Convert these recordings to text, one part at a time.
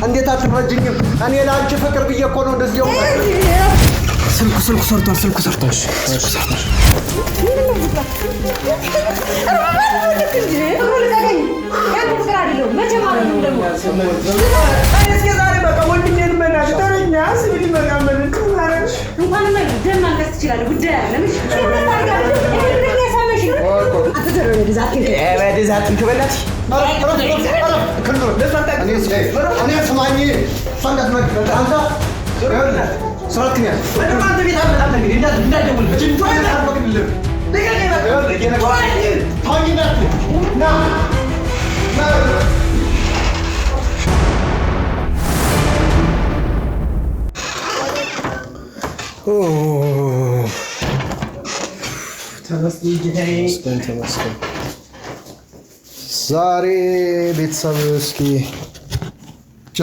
እንዴት አትረጅኝም? እኔ ለአንቺ ፍቅር ብዬ እኮ ነው እንደዚህ ነው። ስልኩ ሰርቷል። እሺ ዛሬ ቤተሰብ እስኪ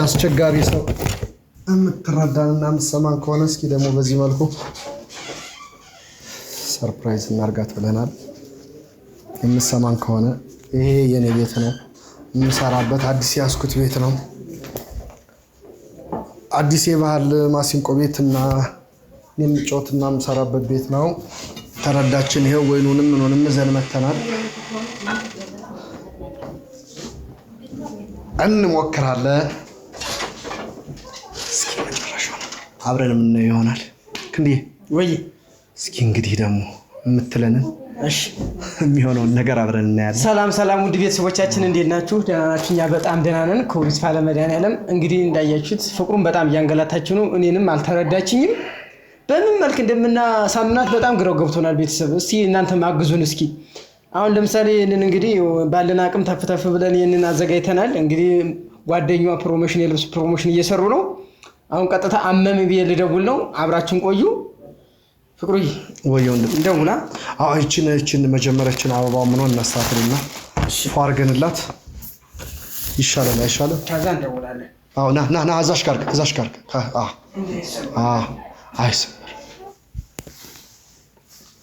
አስቸጋሪ ሰው የምትረዳንና የምትሰማን ከሆነ እስኪ ደግሞ በዚህ መልኩ ሰርፕራይዝ እናርጋት ብለናል። የምትሰማን ከሆነ ይሄ የኔ ቤት ነው፣ የምሰራበት አዲስ ያስኩት ቤት ነው። አዲስ የባህል ማሲንቆ ቤትና የምጫወትና የምሰራበት ቤት ነው። ተረዳችን። ይሄው ወይኑንም ምኑንም ይዘን መተናል። እንሞክራለን። እስኪ መጨረሻው አብረን የምናየው ይሆናል። ክንዴ ወይ እስኪ እንግዲህ ደግሞ የምትለንን እሺ የሚሆነውን ነገር አብረን እናያለን። ሰላም ውድ ቤተሰቦቻችን እንዴት ናችሁ? ደህና ናችሁ? እኛ በጣም ደህና ነን። ኮቪድ ባለመድኃኒዓለም እንግዲህ እንዳያችሁት ፍቅሩን በጣም እያንገላታችሁ ነው። እኔንም አልተረዳችኝም። በምን መልክ እንደምናሳምናት በጣም ግራው ገብቶናል። ቤተሰብ እስቲ እናንተም አግዙን። እስኪ አሁን ለምሳሌ ይሄንን እንግዲህ ባለን አቅም ተፍተፍ ብለን ይሄንን አዘጋጅተናል። እንግዲህ ጓደኛዋ ፕሮሞሽን የልብስ ፕሮሞሽን እየሰሩ ነው። አሁን ቀጥታ አመም ብዬ ልደውል ነው። አብራችን ቆዩ። ፍቅሩዬ ወየው እንደውላ እቺን መጀመሪያችን አበባው ምን ሆነ እናስተካክልና ፋርገንላት ይሻላል አይሻልም? ከዛ እንደውላለን። አዎ ና አዛሽ ጋር አይሰበር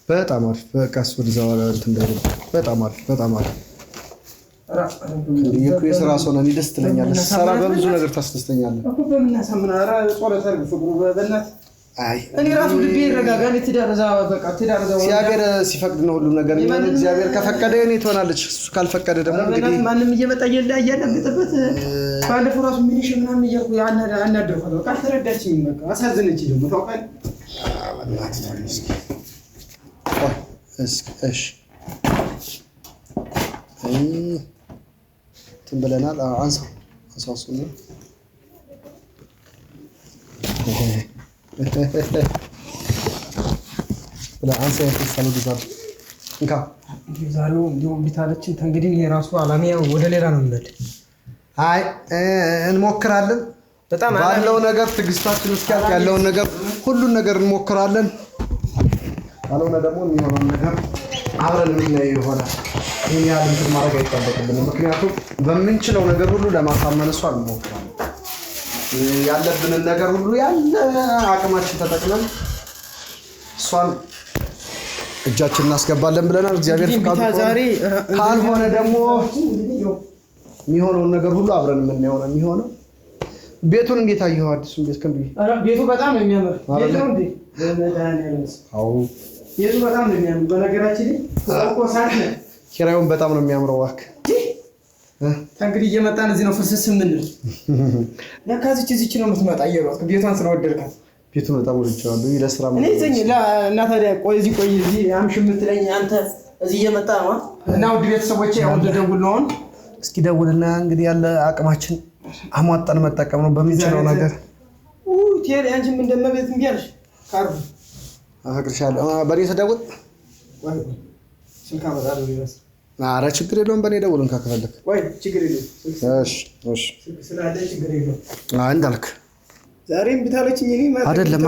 በጣም አሪፍ። በቃ እሱ ወደዛው እንትን ደረጃ በጣም አሪፍ የስራ ሰው ነኝ። ደስ ትለኛለህ። ሰራ በብዙ ነገር ታስደስተኛለህ እኮ በመናሳምና ራ ጾለት አርግ ፍቅሩ በእናት እኔ ራሱ ልቤ ይረጋጋ። ለትዳረዛ በቃ ትዳረዛ እግዚአብሔር ሲፈቅድ ነው ሁሉም ነገር የሚሆነው። እግዚአብሔር ከፈቀደ እኔ ትሆናለች፣ እሱ ካልፈቀደ ደግሞ እንግዲህ ማንም እየመጣ እያለገጠበት ባለፈው ራሱ ሚኒሽ ምናምን እያልኩ አናደርኳት። በቃ አልተረዳችኝም። በቃ አሳዘነች። ደግሞ ታውቃለህ እሺ እንትን ብለናል። አንሳው እሱን ብላ አንሳ የተሳለ ግዛት እንካ ዛሬው እንዲሁ ቢታለችን እንግዲህ የራሱ አላማው ወደ ሌላ ነው የሚመድ። አይ እንሞክራለን። በጣም ባለው ነገር ትግስታችን እስኪያልቅ ያለውን ነገር ሁሉን ነገር እንሞክራለን። ካልሆነ ደግሞ የሚሆነው ነገር አብረን የምናየው ይሆናል። ይሄን ያህል እንትን ማድረግ አይጠበቅብንም። ምክንያቱም በምንችለው ነገር ሁሉ ለማሳመን እሷን እንሞክራለን። ያለብንን ነገር ሁሉ ያለ አቅማችን ተጠቅመን እሷን እጃችን እናስገባለን ብለናል። እግዚአብሔር ፍቃዱ ካልሆነ ደግሞ የሚሆነውን ነገር ሁሉ አብረን የምናየው ነው የሚሆነው። ቤቱን እንዴት አየኸው? አዲሱን ቤት ክንዱ? ቤቱ በጣም ነው የሚያምር። ቤቱ እንዴ ለመድኃኒዓለም አው ቤቱ በጣም ነው የሚያምር። በነገራችን ላይ እኮ ሳት ነው ኪራዩን በጣም ነው የሚያምረው። እባክህ እንግዲህ እየመጣን እዚህ ነው ፍስስ ምን ለካዚች እዚች ነው የምትመጣ እየሮጥክ ቤቷን ስለወደድካት። ቤቱን በጣም ወድጄዋለሁ። ለስራ እኔ ዘኝ እና ታዲያ ቆይ እዚህ አምሽ የምትለኝ አንተ እዚህ እየመጣ ነው እና ውድ ቤተሰቦቼ አሁን ልደውል ነው። እስኪ ደውልና እንግዲህ ያለ አቅማችን አሟጣን መጠቀም ነው በሚችለው ነገር። ቴሌ አንቺም እንደመቤት እምቢ አልሽ። ካርዱ አፈቅርሻለሁ። በኔ ተደውል ስልክ አመጣለሁ ይላስ። ኧረ ችግር የለውም። በኔ ደውልን ካከፈለክ። ወይ ችግር የለውም። እሺ ስልክ ስላለ ችግር የለውም። እንዳልክ ዛሬም ብታለችኝ እኔ አይደለም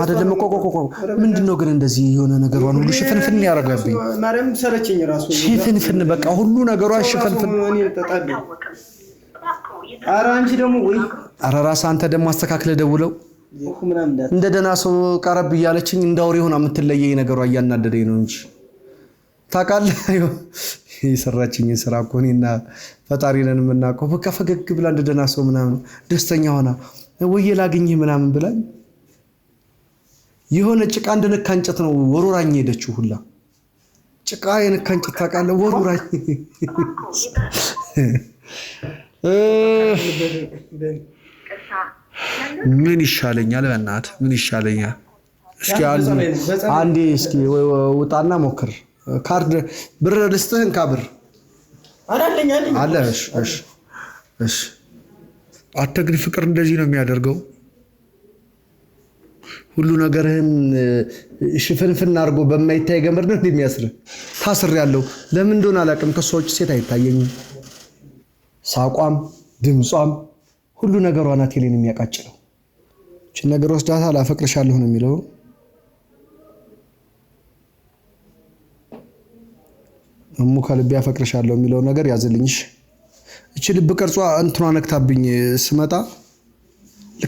ምንድነው ግን እንደዚህ የሆነ ነገሯን ሁሉ ሽፍንፍን ያደርጋብኝ። ማርያም ሰለችኝ ራሱ ሽፍንፍን በቃ ሁሉ ነገሯን ሽፍንፍን። እኔ ተጣጣለሁ። ኧረ አንቺ ደግሞ ወይ ኧረ ራስህ አንተ ደግሞ አስተካክለህ ደውለው። እንደ ደህና ሰው ቀረብ እያለችኝ እንዳውሬ ሆና የምትለየኝ ነገሯ እያናደደኝ ነው እንጂ ታውቃለህ የሰራችኝን ስራ እኮ እኔና ፈጣሪ ነን የምናውቀው። በቃ ፈገግ ብላ እንደደህና ሰው ምናምን ደስተኛ ሆና ወዬ ላግኝህ ምናምን ብላኝ የሆነ ጭቃ እንደነካ እንጨት ነው ወሮራኝ ሄደችው ሁላ ጭቃ የነካ እንጨት ታውቃለህ ወሮራኝ ምን ይሻለኛል በእናትህ ምን ይሻለኛል እስኪ አንዴ እስኪ ውጣና ሞክር ካርድ ብር ልስጥህን ካብር አላለኝ አለ እሺ አትግሪ ፍቅር እንደዚህ ነው የሚያደርገው ሁሉ ነገርህን ሽፍንፍን አድርጎ በማይታይ ገመድ ነው እንደሚያስር ታስሬያለሁ ለምን እንደሆነ አላውቅም ከሰዎች ሴት አይታየኝም ሳቋም ድምጿም ሁሉ ነገሯ ናቴልን የሚያቃጭለው እቺ ነገር ወስዳታ ላፈቅርሻለሁ ነው የሚለው እሙ ከልቤ አፈቅርሻለሁ የሚለው ነገር ያዝልኝሽ እቺ ልብ ቅርጿ እንትኗ ነክታብኝ ስመጣ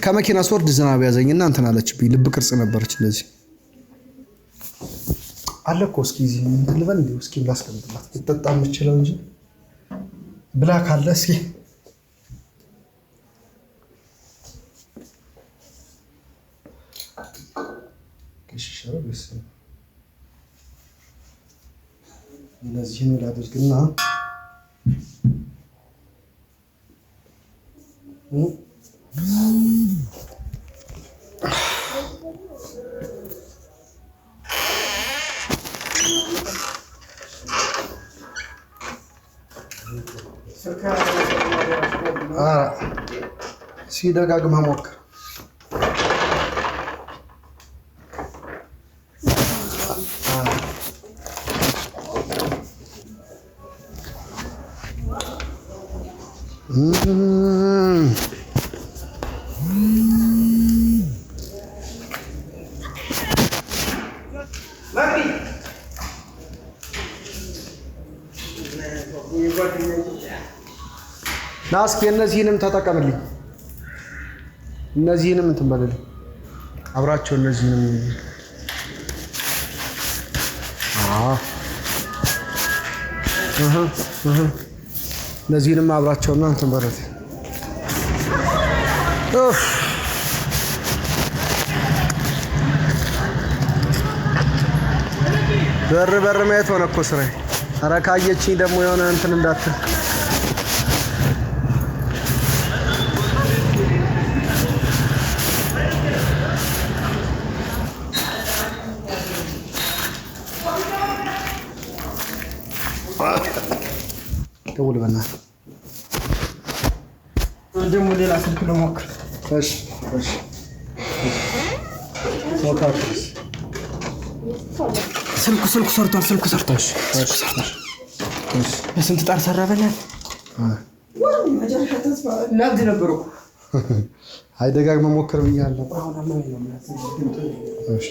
ከመኪና ስወርድ ዝናብ ያዘኝና እንትን አለችብኝ ልብ ቅርጽ ነበረች እንደዚህ አለኮ እስኪ እዚህ እንትን ልበል እንዴ እስኪ ብላስቀምጥላት ትጠጣ የምችለው እንጂ ብላ ካለ እስኪ ከሽሻው እነዚህን ላድርግና ሲደጋግማ ሞክር ናስኪ እነዚህንም ተጠቀምልኝ እነዚህንም እንትን በልልኝ አብራቸው እነዚህንም እነዚህንም አብራቸውና እንትን በለት በር ማየት ሆነ እኮ ስራዬ ኧረ ካየችኝ ደግሞ የሆነ እንትን እንዳትል ደውል በእናትህ ደግሞ ሌላ ስልክ ልሞክር እሺ ሞክር ስልኩ ሰርቷል በስንት ጣር ሰራ በእናትህ መጨረሻ ተስፋ ናብድ ነበሩ አይ ደጋግመህ ሞክር ብያለሁ እሺ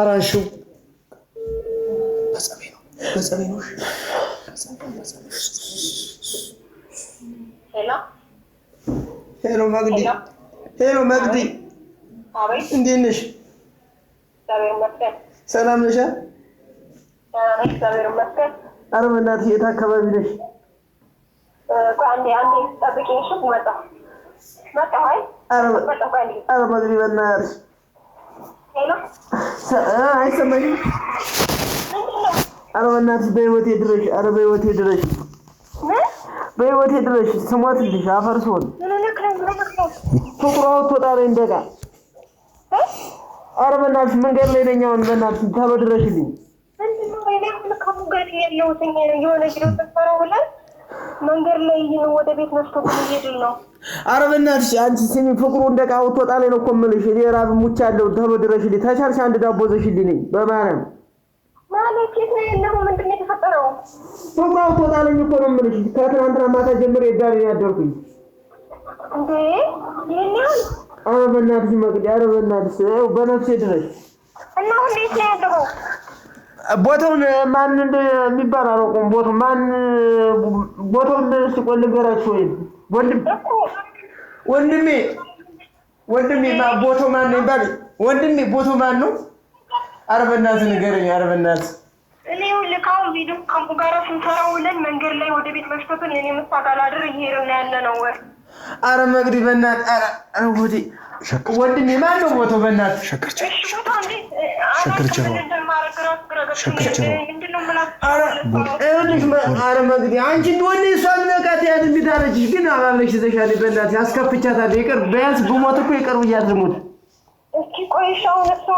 አራንሺው በጸቤ ነው ሄሎ መግዲ አቤት እንዴት ነሽ ሰላም ነሽ ኧረ በእናትሽ የት አካባቢ ነሽ አንዴ ጠብቂኝ እሺ መጣሁ ኧረ መግዲ በእናትሽ ሄሎ አይሰማኝም ኧረ በእናትሽ በህይወቴ ድረሽ በህይወቴ ድረሽ ስሞትልሽ አፈርሶን ፍቅሯ ወጣለኝ እንደጋ ኧረ በእናትሽ መንገድ ላይ ነኝ አሁን በእናትሽ ቶሎ ድረሽልኝ መንገድ ላይ ወደ ቤት መስቶ እየሄድን ነው ኧረ በእናትሽ አንቺ ስሚ ፍቅሩ እንደጋ ወጣለኝ ነው እኮ የምልሽ እኔ ራብ ሙቻለሁ ቶሎ ድረሽልኝ ተቻልሽ አንድ ዳቦ ዘሽልኝ በማርያም ማለት የት ነው ያለው ምንድን ነው የተፈጠረው ፍቅሩ ወጣለኝ እኮ ነው የምልሽ ከትናንትና ማታ ጀምሬ ዳር ያደርኩኝ እንዴ ይሄኛው ኧረ በእናትሽ መቅዲ ኧረ በእናትሽ በነፍሴ ድረሽ እና እንዴት ነው ያለው ቦታውን ማን እንደሚባል አላውቅም ቦታውን ሲቆይ ልንገራችሁ ወንድሜ ቦታው ማን ነው ይባል ወንድሜ ቦታው ማን ነው ኧረ በእናትህ ንገረኝ ኧረ በእናትህ እኔ ቪዲዮ ካምፑ ጋር ስንሰራ ውለን መንገድ ላይ ወደ ቤት መሽቶትን የኔ መፋጋላ አድር እየሄድን ያለ ነው። አረ መግዲ በእናትህ አረ ወዲ ወንድሜ ማን ነው ቦታው? በእናትህ ሸከርቸር አረ መግዲ አንቺ እንደወንድ እሷን ነቃት ያት እንዲዳረችሽ ግን አባብለሽ ተሻለ። በእናትህ ያስከፍቻታል። ይቅር ቢያንስ ብሞት እኮ ይቅር ብያት ልሞት። እስኪ ቆይ ሻው ነፍሷ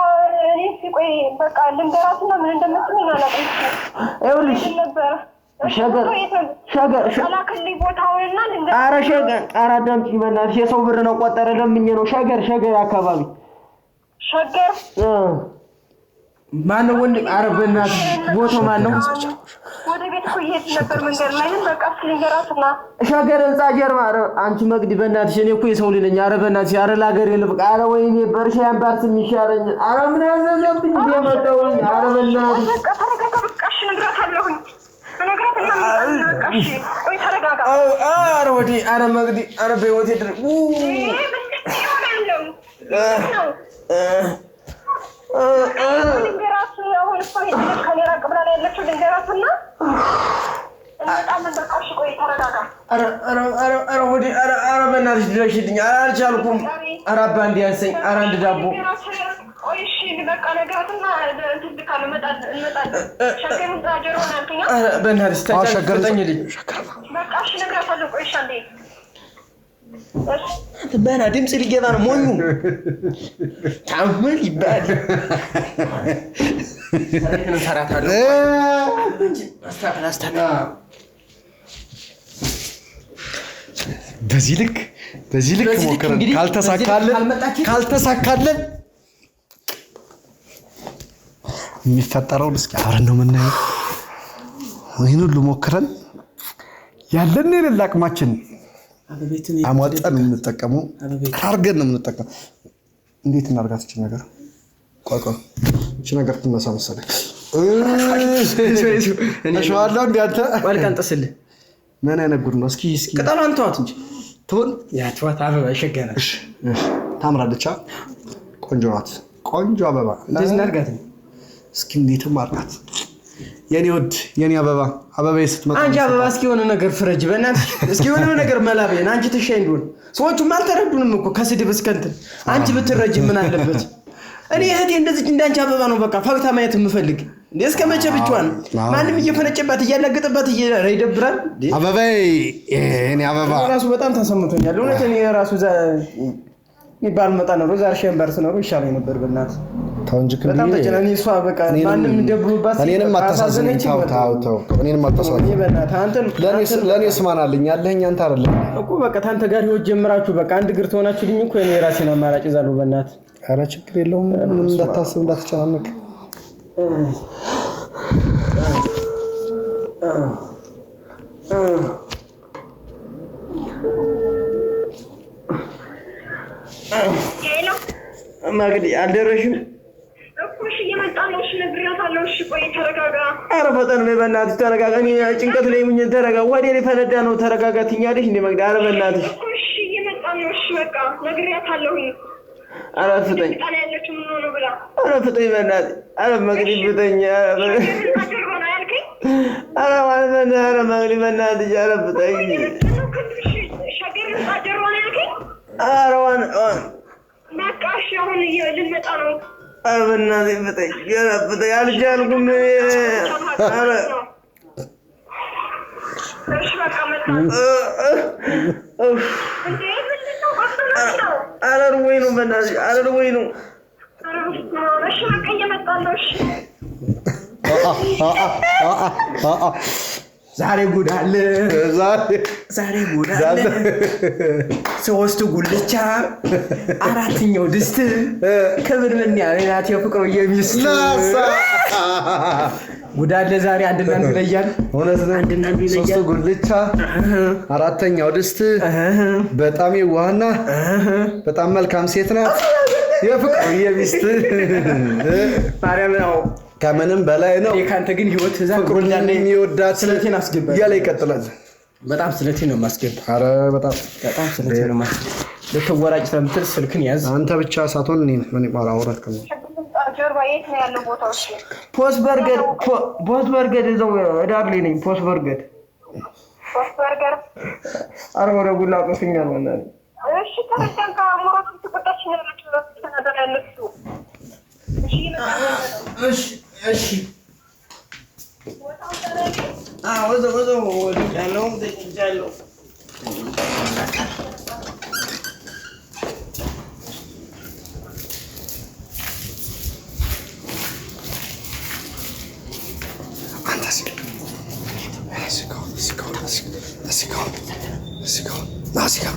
እኔ እስኪ ቆይ በቃ ልንገራትና ምን እንደምትሆን አላውቅም። ይኸውልሽ ሸገር ኧረ ሸገር ኧረ አዳምጪኝ በእናትሽ የሰው ብር ነው ቆጠረ ለምኜ ነው። ሸገር አካባቢ ሸገር ማነው ወንድም? ኧረ በእናትሽ ቦታው ማነው? ወደ ቤት እኮ እየሄድን ነበር መንገድ ላይ በቃ ልንገራትና ሸገር ህንፃ ጀርባ። ኧረ አንቺ መግዲ በእናትሽ እኔ እኮ የሰው ልጅ ነኝ። ኧረ በእናትሽ ኧረ ለሀገሬ ልብቃ። ኧረ ወይኔ በእርሻ ያንባርስ የሚሻለኝ ኧረ ምን አዘዘብኝ የመጣሁኝ። ኧረ በእናትሽ በቃ ተረጋጋ። በቃ እሺ እነግራታለሁኝ ኧረ ወዲ ኧረ መግዲ ኧረ በህይወቴ ድረስ ኧረ በእናትሽ ድረሽልኝ። ኧረ አልቻልኩም። ኧረ አባ እንዲያንሰኝ ኧረ አንድ ዳቦ በእናትሽ ተጨቅጭቅልኝ። በና ድምፅ ሊገባ ነው ሞኙ ታምር ይባል በዚህ ልክ ሞክረን ካልተሳካለን የሚፈጠረውን እስኪ አብረን ነው የምናየው። ይህን ሁሉ ሞክረን ያለን የሌላ አቅማችን አሟጠን የምንጠቀመው አድርገን ነው የምንጠቀመው። እንዴት እናድርጋት ይህች ነገር? ቆይ ይህች ነገር ትነሳ መሰለኝ። እሸዋለሁ እንደ አንተ ቀንጥስልህ ምን አይነት ጉድ ነው? እስኪ ቅጠሏን ተዋት እንጂ ትሁን ያትዋት አበባ ይሸገናል። ታምራለች። ቆንጆ ናት። ቆንጆ አበባ እንደዚህ እናድርጋት። እስኪ እንዴትም አድርጋት የኔ ወድ የኔ አበባዬ ስትመጣ አንቺ አበባ እስኪ የሆነ ነገር ፍረጅ በእናትሽ። እስኪ የሆነ ነገር መላበየን አንቺ ትሻይ እንደሆነ ሰዎቹም አልተረዱንም እኮ ከስድብ እስከ እንትን። አንቺ ብትረጅ ምን አለበት? እኔ እህቴ እንደዚህ እንዳንቺ አበባ ነው በቃ ፈግታ ማየት የምፈልግ። እንዴ እስከ መቼ ብቻዋን ማንም እየፈነጨባት እያላገጠባት ይደብራል። አበባዬ የኔ አበባ ራሱ በጣም ተሰምቶኛል እውነት። እኔ ራሱ ይባል መጣ ነው ዛሬ ሸምበርስ ነው ይሻለኝ ነበር በእናትህ። ተው እንጂ በጣም ተጨናኒ እሷ በቃ ማንም እንደብሉባት እኔንም አታሳዝነኝ። ተው እኔንም አታሳዝነኝ በእናትህ። አንተን ለኔስ ማን አለኝ? ያለኝ አንተ አይደለም እኮ በቃ ታንተ ጋር ህይወት ጀምራችሁ በቃ አንድ ግር ትሆናችሁልኝ እኮ እኔ ራሴን አማራጭ ይዛለሁ በእናትህ። ኧረ ችግር የለውም ምንም እንዳታስብ እንዳትጨናነቅ። ማግዲ አልደረሽም እኮ እሺ እየመጣሁ ነው። እሺ ነግሬያታለሁ። እሺ ቆይ ተረጋጋ። ኧረ ፈጠን በይ በእናትሽ ተረጋጋ። እኔ ጭንቀት ላይ ምን ተረጋጋ። ወዴ ሊፈነዳ ነው ተረጋጋ ትኛለሽ እንደ መግዲ። ኧረ በእናትሽ እኮ እሺ እየመጣሁ ነው። እሺ በቃ ነግሬያታለሁ። ኧረ ፍጠኝ ጣላ ያለችው ምን ሆነ ብላ ኧረ ፍጠኝ በእናትሽ። ኧረ መግዲ ፍጠኝ። ኧረ መግዲ በእናትሽ ኧረ ፍጠኝ። ኧረ በቃ እሺ አሁን ልንመጣ ነው። ኧረ በእናትሽ ፍጠኝ። ኧረ ፍጠኝ አልቻልኩም። ኧረ እሺ በቃ መጣ። ኧረ እርቦኝ ነው በእናትሽ። ኧረ እርቦኝ ነው። እሺ በቃ እየመጣሁ ነው። እሺ ዛሬ ጉድ አለ። ዛሬ ጉድ አለ። 3 ጉልቻ 4ኛው ድስት ክብር ምን ያለ ናት የፍቅሩ የሚስት ጉድ አለ ዛሬ። አንድና አንድ ይለያል። እውነት ነው። አንድና አንድ ይለያል። 3 ጉልቻ 4ኛው ድስት በጣም የዋህና በጣም መልካም ሴት ናት የፍቅሩ የሚስት ማርያም ነው። ከምንም በላይ ነው። የካንተ ግን ህይወት ፍቅሩን የሚወዳት ስለቴን አስገባ እያለ ይቀጥላል። በጣም ስለቴን ነው ማስገባ። ኧረ በጣም ስለቴን ነው ማስገባ። ለተወራጭ ስለምትል ስልክን ያዝ። አንተ ብቻ ሳትሆን እኔ ምን ይባል አውራት ከመ ጀርባ የት ነው ያለው ቦታው? ፖስት በርገድ እዛው ዳር ላይ ነኝ። ፖስት በርገድ አረ ወደ ጉላ ቆስኛል ማለት እሺ ተረጋጋ። ሞራቱ ተቆጣች ነው ነገር ያለችው። እሺ ወዘው ያለው ደጅጃለሁ። Let's go.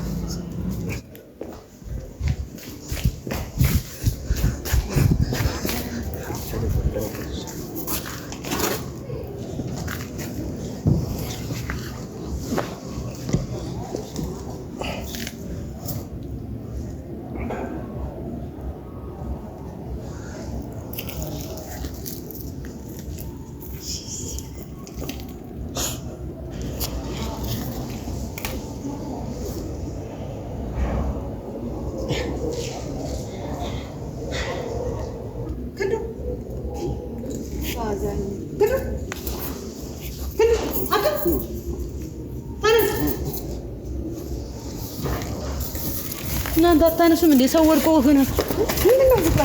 እናንተ አታነሱም እንዴ? ሰው ወድቆ ሆነ ምንድነው ዝባ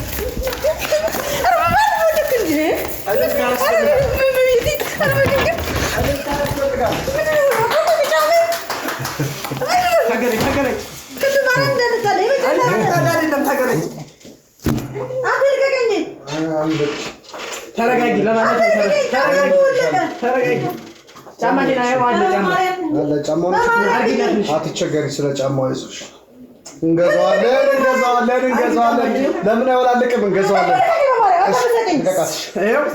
አትቸገሪ ስለ ጫማው አይዞሽ እንገዛዋለን ለምን አይወላልቅም እንገዛዋለን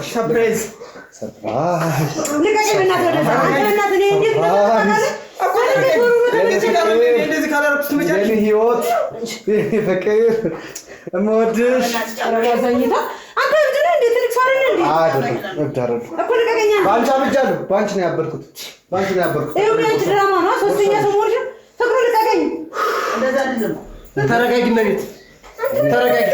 ሰርፕራይዝ የኔ ህይወት ፍቅር እምወድሽ በአንቺ አብጃለሁ በአንቺ ነው ያበድኩት ተረጋጊ መቤት ተረጋጊ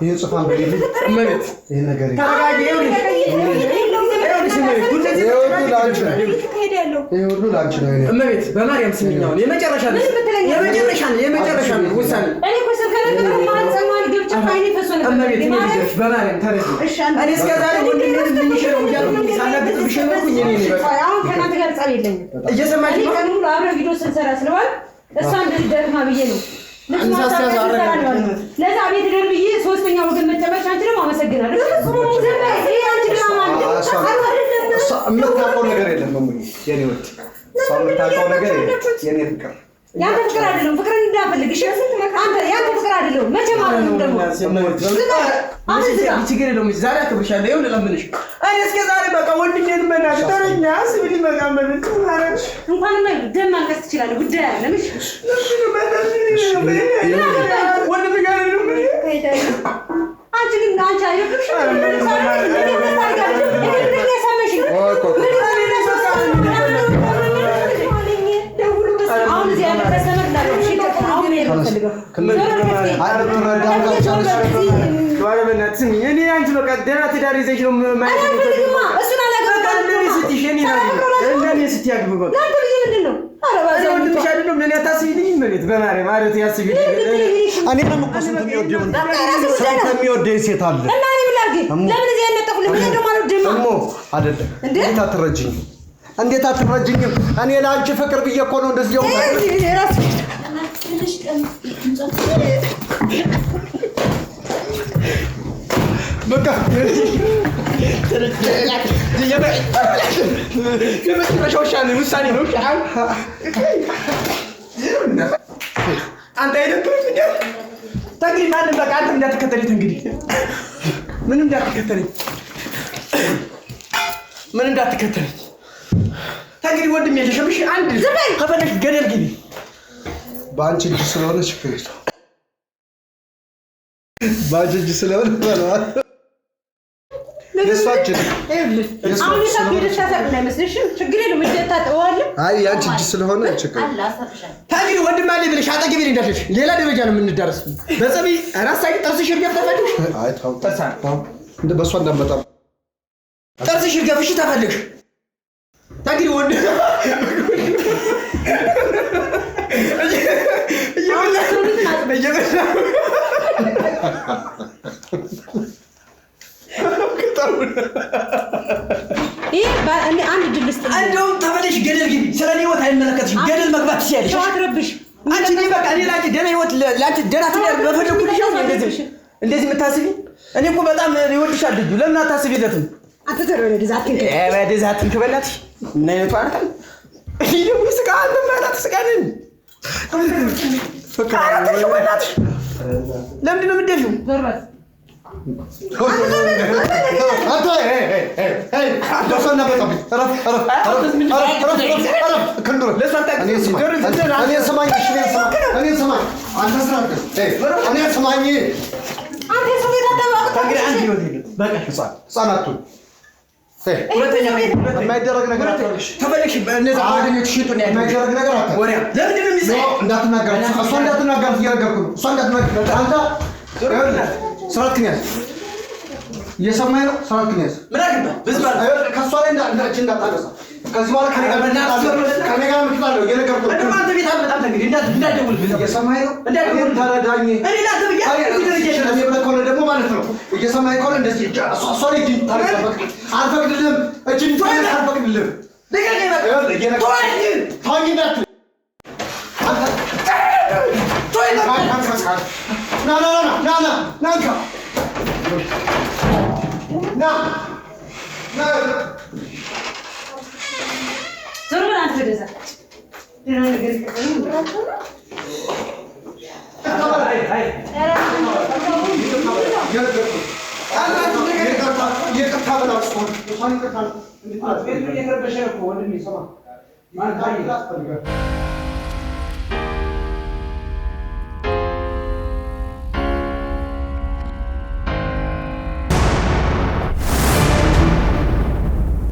ይሄ ጽፋን በሌለ መቤት ይሄ ነገር ተረጋጊ ይሄ ሁሉ ላንቺ ነው እመቤት በማርያም ስምኛውን የመጨረሻ ነው ውሳኔ እመቤት በማርያም ተረጂ እኔ እስከ ዛሬ ወንድሜን የምንሽረው እያልኩኝ ሳላግጥ ብሸመኩኝ እኔ ነኝ በቃ አሁን ከእናንተ ጋር ጸብ የለኝም እየሰማሽ ነው ቀን ሙሉ አብረን ቪዲዮ ስንሰራ ስለዋል እሷ እንደዚህ ደክማ ብዬ ነው ለዛ ቤት ደር ብዬ ሶስተኛ ወገን መጨመርሽ አንቺ ደግሞ አመሰግናለሁ የምታውቀው ነገር የለም የኔ ወድ እሷ የምታውቀው ነገር የለም የኔ ፍቅር ያንተ ፍቅር አይደለም ፍቅርን እንዳፈልግ እሺ አንተ ያንተ ፍቅር አይደለም መቼ ማለት ነው ደግሞ ችግር የለውም ዛሬ አክብርሻለሁ ይኸው ልለምንሽ እኔ እስከ ዛሬ በቃ ወንድሜን መናሽ ተረኛ ስብሊ መቃመን እንኳን ደም ማልቀስ ትችላለህ ጉዳይ አይደለም እሺ ወንድሜ ጋር ነው አንቺ ግን አንቺ አይደብሽ እኔ አንቺ በቃ ደህና ትዳር ይዘሽ ነው ማለት የሚወደኝ ሴት አለ እንዴት አትረጅኝም? እኔ ለአንቺ ፍቅር ብዬ እኮ ነው እንደዚህ በቃ የመጨረሻው ውሳኔ ነው። አንተ አይደብርም እንዴ? ተግሪ ማንም በቃ አንተ እንዳትከተለኝ እንግዲህ ምንም እንዳትከተለኝ ተግሪ ወንድሜ ተሸምሽ አንድ ከፈለሽ ገደል ግቢ በአንቺ እጅ ስለሆነ ችግር የለውም በአንቺ እጅ ስለሆነ የሷችን አሁን የሳብ ደስታ ሰብና አይመስልሽም? ችግር የለም እታጠዋለሁ። አይ ያንቺ እጅ ስለሆነ ችግር ታዲያ ወንድም አለ ብለሽ አጠገቤ ላይ እንዳትልሽ ሌላ ደረጃ ነው የምንደርስ። በጸቢ ራስህ ጥርስሽ ይርገፍ ተፈልግሽ። አይ ታው ታው እንደ በሷ እንዳመጣ ጥርስሽ ይርገፍሽ ተፈልግሽ። ታዲያ ወንድ አንድ ድልስ እንደውም ተመለሽ ገደል ግቢ። ስለኔ ህይወት አይመለከትሽም። ገደል መግባት ትችያለሽ። አትረብሽ። አንቺ እኔ በቃ እኔ ላንቺ ደህና ህይወት ላንቺ ደህና ትዳር በፈለኩልሽ እንደዚህ የምታስቢ እኔ እኮ በጣም ይወድሻል ልጁ። ለምን አታስቢለትም? አትተረው ለዛትን በደዛትን ከበላትሽ ምን አይነቱ አንተ ይሄው ስጋ አንተ ማለት ስጋ ነኝ። ፈቃራተሽ ወላትሽ ለምንድን ነው የምትደፊው? ዘርባት አንተ ደፈና በጣም ረፍ ክንዱር እኔ ሰማኝ እኔ ሰማኝ አንተ ስራክ እኔ ሰማኝ አንተ ሰው ተጣጣ ታግሪ አንቺ ይወት በቃ ህፃናቱ ሁለተኛ የማይደረግ ነገር አታውቅሽ ተፈልግሽ እነዛ ጓደኞች ሽጡን ያለው የማይደረግ ነገር አታውቅሽ ወሬ ለምንድን ነው የሚሰማው? እንዳትናገር እሷ እንዳትናገር እያደረኩ ነው። እሷ እንዳትናገር አንተ ስራትክን ያዝ እየሰማኝ ነው። ስራትክን ያዝ ምን አገባ በዝባል ከእሷ ላይ እንዳታነሳ ከዚህ በኋላ ከኔ ጋር ምትጣለው እየነገርኩ ነው። እንደውም አንተ ቤት አልመጣም። እንግዲህ እንዳትደውል እየሰማኝ ነው። እንዳትደውል ተረዳኝ። እኔ ላንተ ብዬ እኔ ብለህ ከሆነ ደግሞ ማለት ነው እየሰማኝ ከሆነ እንደዚህ እሷ ላይ እጅን አልፈቅድልህም። እጅን አልፈቅድልህም። ልቀቀኝ በቃ ተወኝ እንዳትል ዘርበን አንተ ደዛ ደና ነገር ይቀጥላል።